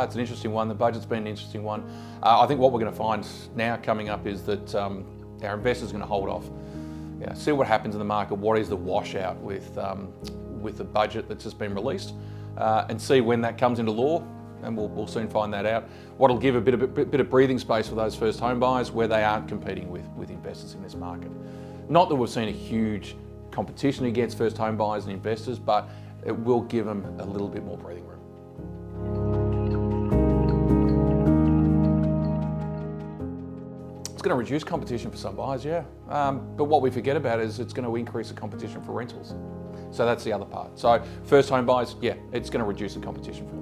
It's an interesting one. The budget's been an interesting one. I think what we're going to find now coming up is that our investors are going to hold off. See what happens in the market. What is the washout with the budget that's just been released, and see when that comes into law. And we'll soon find that out. What'll give a bit of breathing space for those first home buyers where they aren't competing with investors in this market. Not that we've seen a huge competition against first home buyers and investors, but it will give them a little bit more breathing room. It's going to reduce competition for some buyers, yeah. But what we forget about is it's going to increase the competition for rentals. So that's the other part. So first home buyers, yeah, it's going to reduce the competition for them.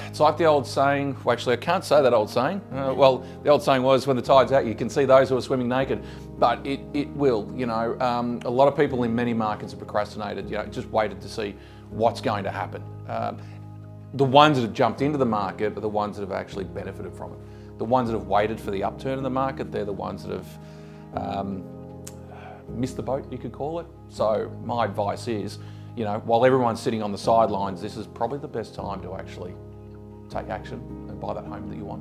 It's like the old saying, well, actually I can't say that old saying. Well, the old saying was, when the tide's out, you can see those who are swimming naked. But it will, a lot of people in many markets have procrastinated, just waited to see what's going to happen. The ones that have jumped into the market are the ones that have actually benefited from it. The ones that have waited for the upturn in the market, they're the ones that have missed the boat, you could call it. So my advice is, while everyone's sitting on the sidelines, this is probably the best time to actually take action and buy that home that you want.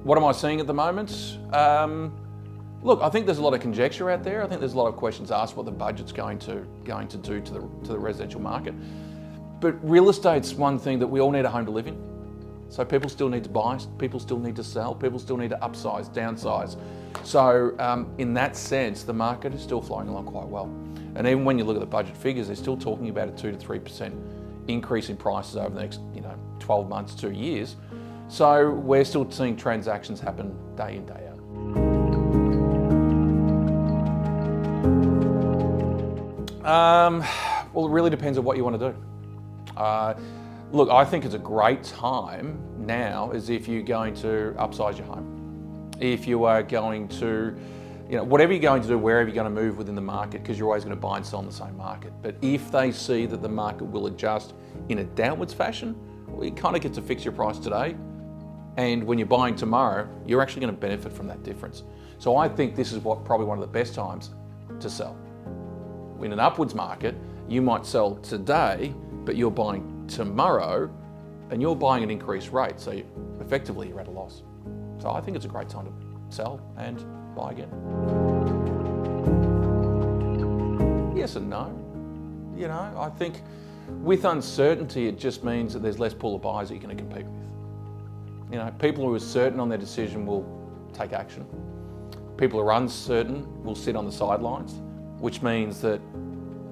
What am I seeing at the moment? Look, I think there's a lot of conjecture out there. I think there's a lot of questions asked what the budget's going to do to the residential market. But real estate's one thing that we all need a home to live in. So people still need to buy, people still need to sell, people still need to upsize, downsize. So in that sense, the market is still flowing along quite well. And even when you look at the budget figures, they're still talking about a 2 to 3% increase in prices over the next 12 months, 2 years. So we're still seeing transactions happen day in, day out. Well, it really depends on what you want to do. Look, I think it's a great time now as if you're going to upsize your home. If you are going to, whatever you're going to do, wherever you're going to move within the market, because you're always going to buy and sell in the same market. But if they see that the market will adjust in a downwards fashion, well, you kind of get to fix your price today. And when you're buying tomorrow, you're actually going to benefit from that difference. So I think this is probably one of the best times to sell. In an upwards market, you might sell today, but you're buying tomorrow and you're buying an increased rate. So effectively you're at a loss. So I think it's a great time to sell and buy again. Yes and no. I think with uncertainty, it just means that there's less pool of buyers that you're going to compete with. People who are certain on their decision will take action. People who are uncertain will sit on the sidelines, which means that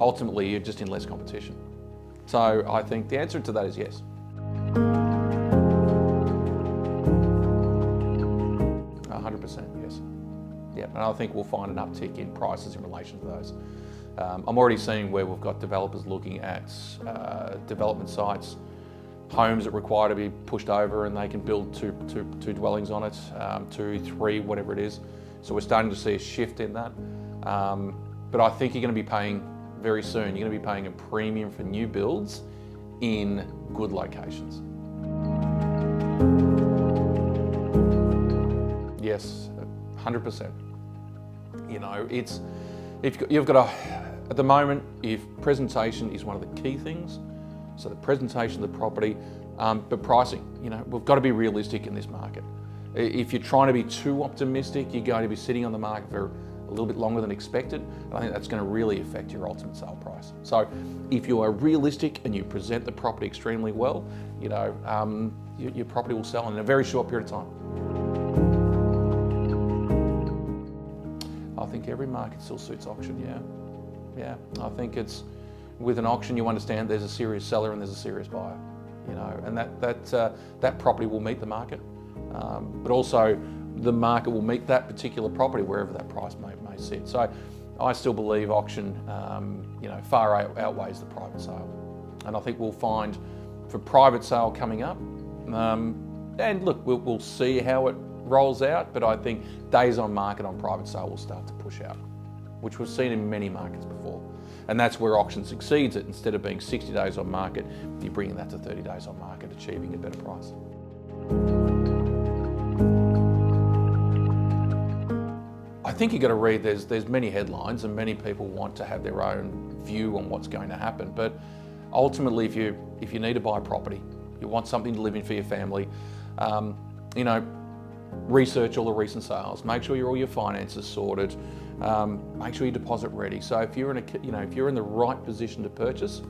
ultimately you're just in less competition. So I think the answer to that is yes. 100% yes. Yeah, and I think we'll find an uptick in prices in relation to those. I'm already seeing where we've got developers looking at development sites, homes that require to be pushed over and they can build two dwellings on it, 2, 3, whatever it is. So we're starting to see a shift in that. But I think you're going to be paying very soon, you're going to be paying a premium for new builds in good locations. Yes, 100%. You've got at the moment, if presentation is one of the key things, so the presentation of the property, but pricing, we've got to be realistic in this market. If you're trying to be too optimistic, you're going to be sitting on the market for a little bit longer than expected. I think that's going to really affect your ultimate sale price. So if you are realistic and you present the property extremely well, your property will sell in a very short period of time. I think every market still suits auction, yeah. I think it's, with an auction you understand there's a serious seller and there's a serious buyer, and that property will meet the market, but also the market will meet that particular property wherever that price may sit. So I still believe auction far outweighs the private sale. And I think we'll find for private sale coming up, and look, we'll see how it rolls out, but I think days on market on private sale will start to push out, which we've seen in many markets before. And that's where auction succeeds it. Instead of being 60 days on market, you're bringing that to 30 days on market, achieving a better price. I think you've got to read, there's many headlines and many people want to have their own view on what's going to happen. But ultimately, if you need to buy a property, you want something to live in for your family, research all the recent sales, make sure all your finances sorted, make sure your deposit ready. So if you're in the right position to purchase,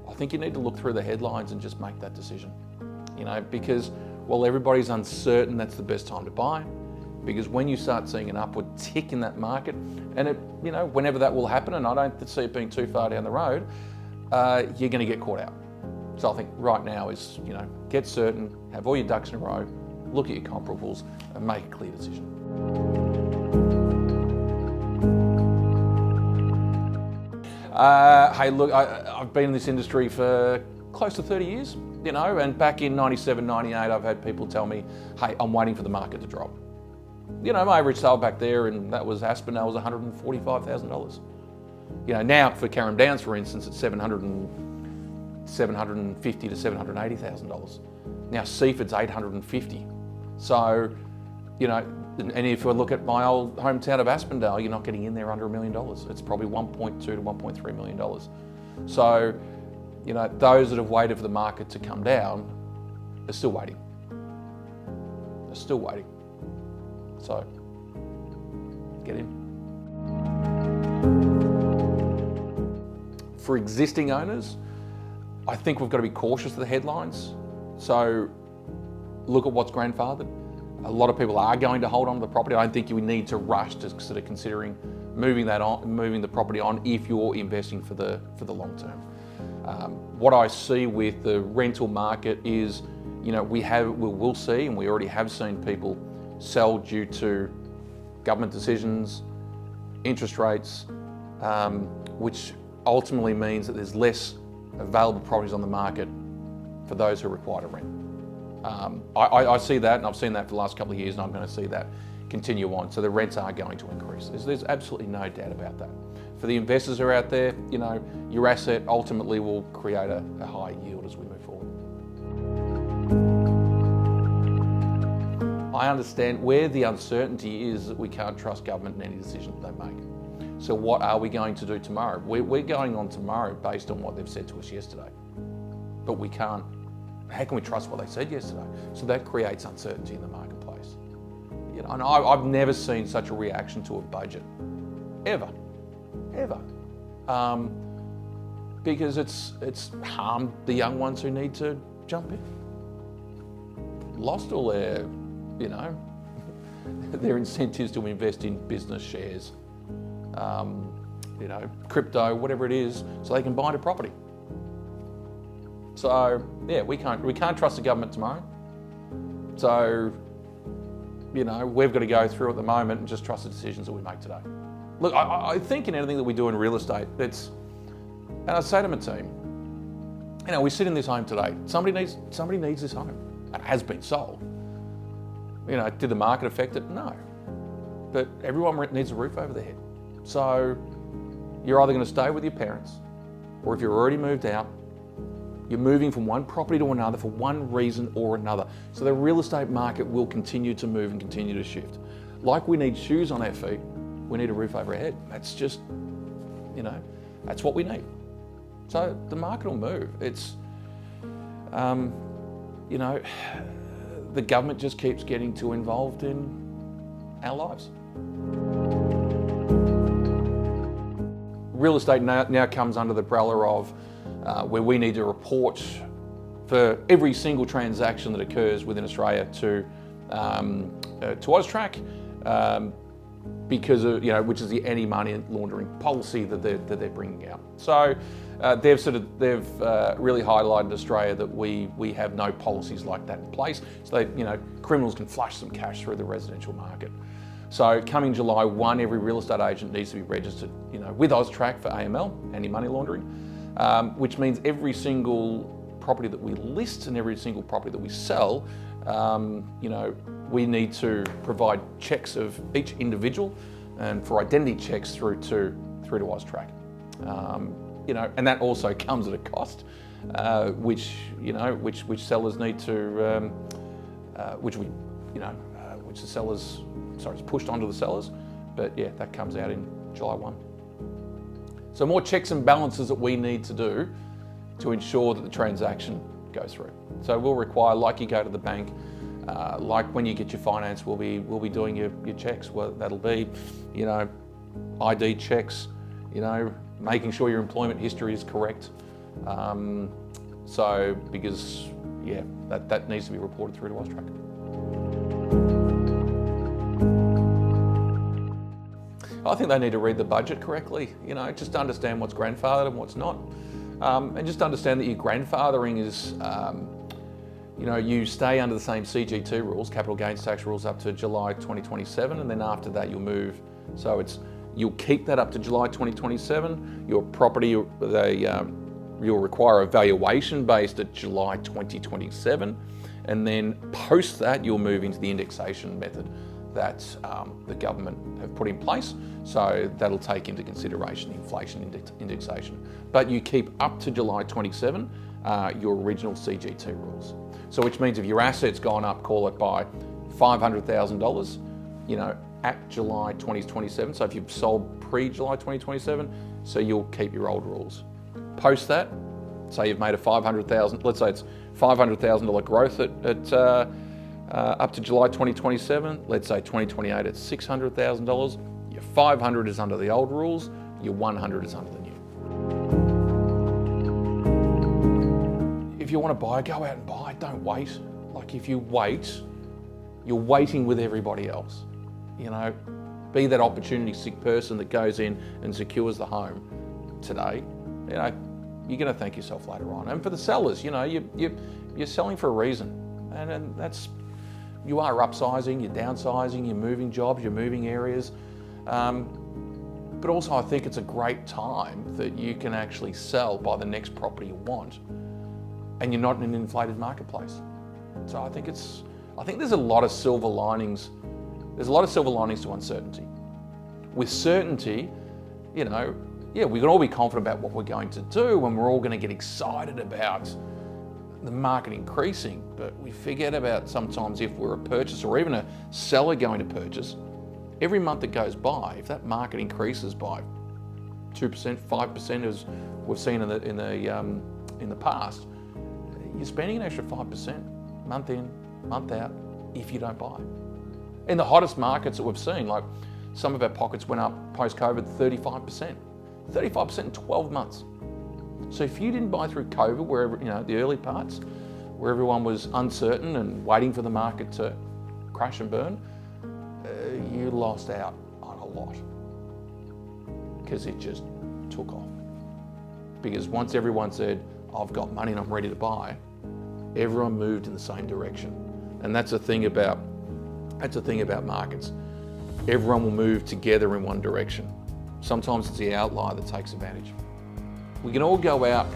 I think you need to look through the headlines and just make that decision. Because while everybody's uncertain, that's the best time to buy. Because when you start seeing an upward tick in that market, and whenever that will happen, and I don't see it being too far down the road, you're going to get caught out. So I think right now is, get certain, have all your ducks in a row, look at your comparables, and make a clear decision. Hey, look, I've been in this industry for close to 30 years, and back in 97, 98, I've had people tell me, hey, I'm waiting for the market to drop. My average sale back there, and that was Aspinall, was $145,000. Now for Carrum Downs, for instance, it's $750,000 to $780,000. Now Seaford's $850,000. So, and if we look at my old hometown of Aspinall, you're not getting in there under $1 million. It's probably $1.2 to $1.3 million. So, those that have waited for the market to come down are still waiting. They're still waiting. So, get in. For existing owners, I think we've got to be cautious of the headlines. So, look at what's grandfathered. A lot of people are going to hold on to the property. I don't think you need to rush to sort of considering moving the property on if you're investing for the long term. What I see with the rental market is, we'll see, and we already have seen people sell due to government decisions, interest rates, which ultimately means that there's less available properties on the market for those who require to rent. I see that, and I've seen that for the last couple of years, and I'm going to see that continue on. So the rents are going to increase. There's absolutely no doubt about that. For the investors who are out there, your asset ultimately will create a high yield as we move forward. I understand where the uncertainty is that we can't trust government in any decision that they make. So what are we going to do tomorrow? We're going on tomorrow based on what they've said to us yesterday. But we can't. How can we trust what they said yesterday? So that creates uncertainty in the marketplace. And I've never seen such a reaction to a budget, ever. Because it's harmed the young ones who need to jump in. Lost all their, their incentives to invest in business shares, crypto, whatever it is, so they can buy a property. So yeah, we can't trust the government tomorrow. So, we've got to go through at the moment and just trust the decisions that we make today. Look, I think in anything that we do in real estate, and I say to my team, we sit in this home today. Somebody needs this home. It has been sold. Did the market affect it? No. But everyone needs a roof over their head. So you're either going to stay with your parents, or if you're already moved out, you're moving from one property to another for one reason or another. So the real estate market will continue to move and continue to shift. Like we need shoes on our feet, we need a roof over our head. That's just, that's what we need. So the market will move. It's, the government just keeps getting too involved in our lives. Real estate now comes under the umbrella of where we need to report for every single transaction that occurs within Australia to AUSTRAC, because of, which is the anti-money laundering policy that they're bringing out. So they've really highlighted Australia that we have no policies like that in place. So criminals can flush some cash through the residential market. So coming July 1, every real estate agent needs to be registered, with AUSTRAC for AML, anti-money laundering, which means every single property that we list and every single property that we sell, we need to provide checks of each individual and for identity checks through to AUSTRAC. And that also comes at a cost, which sellers need to, which the sellers, it's pushed onto the sellers, But yeah, that comes out in July 1. So more checks and balances that we need to do to ensure that the transaction goes through. So we'll require, like you go to the bank, like when you get your finance, we'll be doing your checks. Well, that'll be, ID checks, making sure your employment history is correct. Because that needs to be reported through to Austrac. I think they need to read the budget correctly, just understand what's grandfathered and what's not. And just understand that your grandfathering is, you stay under the same CGT rules, capital gains tax rules, up to July 2027, and then after that you'll move. So you'll keep that up to July 2027. Your property, you'll require a valuation based at July 2027, and then post that you'll move into the indexation method that the government have put in place. So that'll take into consideration inflation indexation. But you keep up to July 27 your original CGT rules. So which means if your asset's gone up, call it by $500,000, at July 2027. So if you've sold pre-July 2027, so you'll keep your old rules. Post that, say you've made a $500,000, let's say it's $500,000 growth at up to July 2027, let's say 2028 it's $600,000, your 500 is under the old rules, your 100 is under the new. If you want to buy, go out and buy, don't wait. Like if you wait, you're waiting with everybody else. Be that opportunistic person that goes in and secures the home today, you're going to thank yourself later on. And for the sellers, you're selling for a reason. And that's, you are upsizing, you're downsizing, you're moving jobs, you're moving areas. But also I think it's a great time that you can actually sell, buy the next property you want, and you're not in an inflated marketplace. So I think there's a lot of silver linings. There's a lot of silver linings to uncertainty. With certainty, we can all be confident about what we're going to do, and we're all going to get excited about the market increasing, but we forget about sometimes if we're a purchaser or even a seller going to purchase, every month that goes by, if that market increases by 2%, 5%, as we've seen in the past, you're spending an extra 5% month in, month out if you don't buy. In the hottest markets that we've seen, like some of our pockets went up post-COVID 35% in 12 months. So if you didn't buy through COVID, wherever, the early parts, where everyone was uncertain and waiting for the market to crash and burn, you lost out on a lot because it just took off. Because once everyone said, I've got money and I'm ready to buy, everyone moved in the same direction. And that's the thing about markets. Everyone will move together in one direction. Sometimes it's the outlier that takes advantage. We can all go out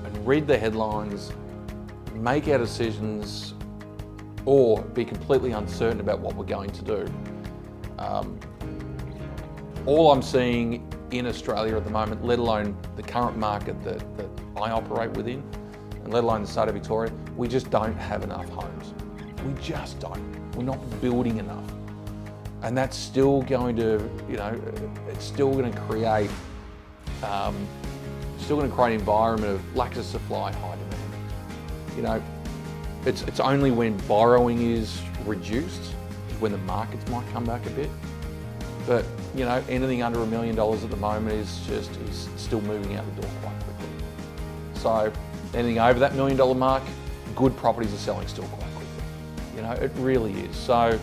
and read the headlines, make our decisions, or be completely uncertain about what we're going to do. All I'm seeing in Australia at the moment, let alone the current market that I operate within, and let alone the state of Victoria, we just don't have enough homes. We just don't. We're not building enough. And that's still going to, it's still going to create an environment of lack of supply, high demand. It's only when borrowing is reduced when the markets might come back a bit. But anything under $1 million at the moment is still moving out the door quite quickly. So anything over that $1 million mark, good properties are selling still quite quickly. It really is. So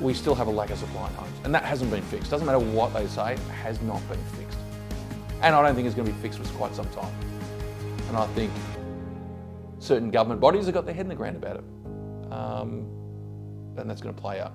we still have a lack of supply in homes, and that hasn't been fixed. Doesn't matter what they say, it has not been fixed. And I don't think it's going to be fixed for quite some time. And I think certain government bodies have got their head in the ground about it. And that's going to play out.